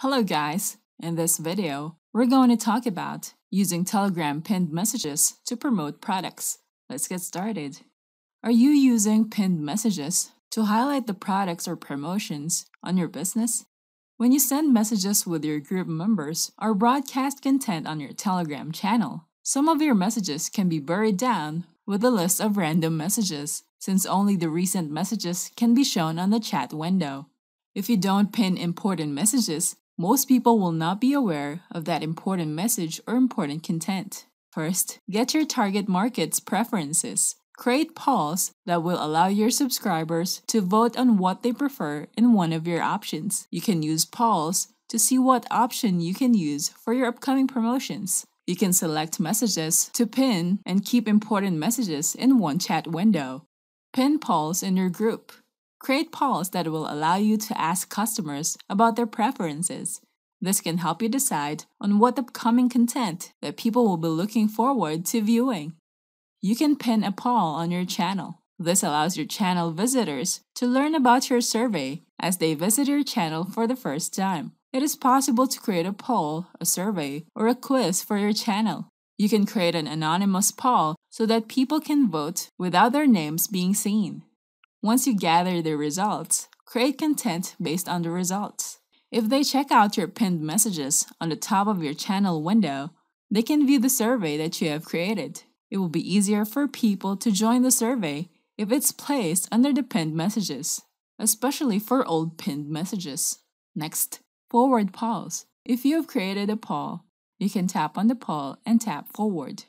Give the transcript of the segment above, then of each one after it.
Hello guys! In this video, we're going to talk about using Telegram pinned messages to promote products. Let's get started. Are you using pinned messages to highlight the products or promotions on your business? When you send messages with your group members or broadcast content on your Telegram channel, some of your messages can be buried down with a list of random messages, since only the recent messages can be shown on the chat window. If you don't pin important messages, most people will not be aware of that important message or important content. First, get your target market's preferences. Create polls that will allow your subscribers to vote on what they prefer in one of your options. You can use polls to see what option you can use for your upcoming promotions. You can select messages to pin and keep important messages in one chat window. Pin polls in your group. Create polls that will allow you to ask customers about their preferences. This can help you decide on what upcoming content that people will be looking forward to viewing. You can pin a poll on your channel. This allows your channel visitors to learn about your survey as they visit your channel for the first time. It is possible to create a poll, a survey, or a quiz for your channel. You can create an anonymous poll so that people can vote without their names being seen. Once you gather the results, create content based on the results. If they check out your pinned messages on the top of your channel window, they can view the survey that you have created. It will be easier for people to join the survey if it's placed under the pinned messages, especially for old pinned messages. Next, forward polls. If you have created a poll, you can tap on the poll and tap forward.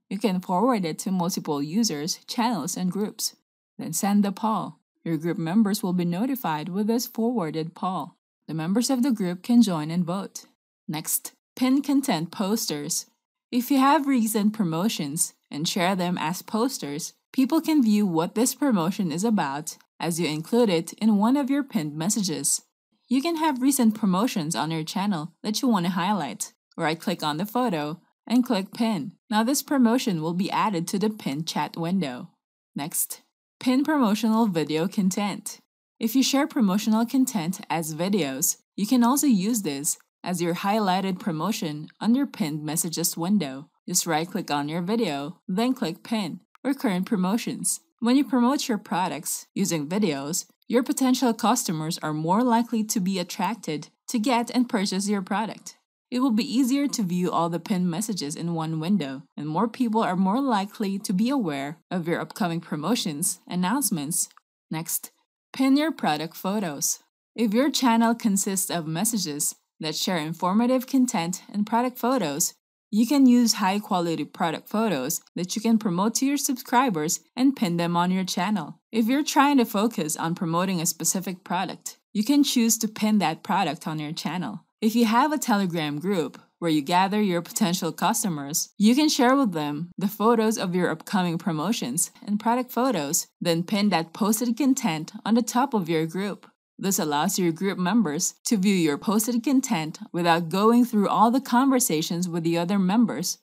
You can forward it to multiple users, channels, and groups. Then send the poll. Your group members will be notified with this forwarded poll. The members of the group can join and vote. Next, pin content posters. If you have recent promotions and share them as posters, people can view what this promotion is about as you include it in one of your pinned messages. You can have recent promotions on your channel that you want to highlight. Right-click on the photo and click Pin. Now this promotion will be added to the pinned chat window. Next, pin promotional video content. If you share promotional content as videos, you can also use this as your highlighted promotion on your pinned messages window. Just right-click on your video, then click Pin or Current Promotions. When you promote your products using videos, your potential customers are more likely to be attracted to get and purchase your product. It will be easier to view all the pinned messages in one window, and more people are more likely to be aware of your upcoming promotions, announcements. Next, pin your product photos. If your channel consists of messages that share informative content and product photos, you can use high-quality product photos that you can promote to your subscribers and pin them on your channel. If you're trying to focus on promoting a specific product, you can choose to pin that product on your channel. If you have a Telegram group where you gather your potential customers, you can share with them the photos of your upcoming promotions and product photos, then pin that posted content on the top of your group. This allows your group members to view your posted content without going through all the conversations with the other members.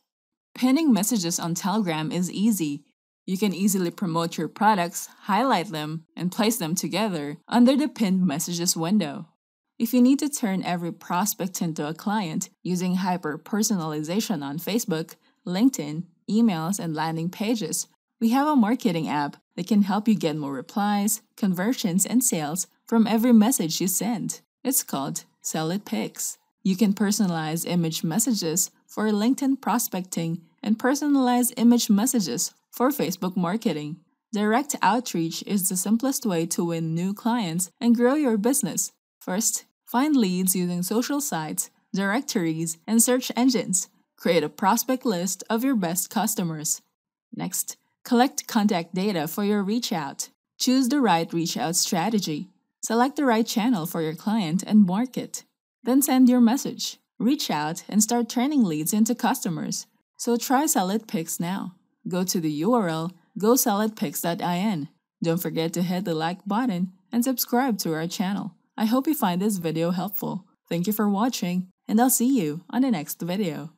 Pinning messages on Telegram is easy. You can easily promote your products, highlight them, and place them together under the pinned messages window. If you need to turn every prospect into a client using hyper-personalization on Facebook, LinkedIn, emails, and landing pages, we have a marketing app that can help you get more replies, conversions, and sales from every message you send. It's called SellItPicks. You can personalize image messages for LinkedIn prospecting and personalize image messages for Facebook marketing. Direct outreach is the simplest way to win new clients and grow your business. First, find leads using social sites, directories, and search engines. Create a prospect list of your best customers. Next, collect contact data for your reach out. Choose the right reach out strategy. Select the right channel for your client and market. Then send your message. Reach out and start turning leads into customers. So try SellItPicks now. Go to the URL gosellitpicks.in. Don't forget to hit the like button and subscribe to our channel. I hope you find this video helpful. Thank you for watching, and I'll see you on the next video.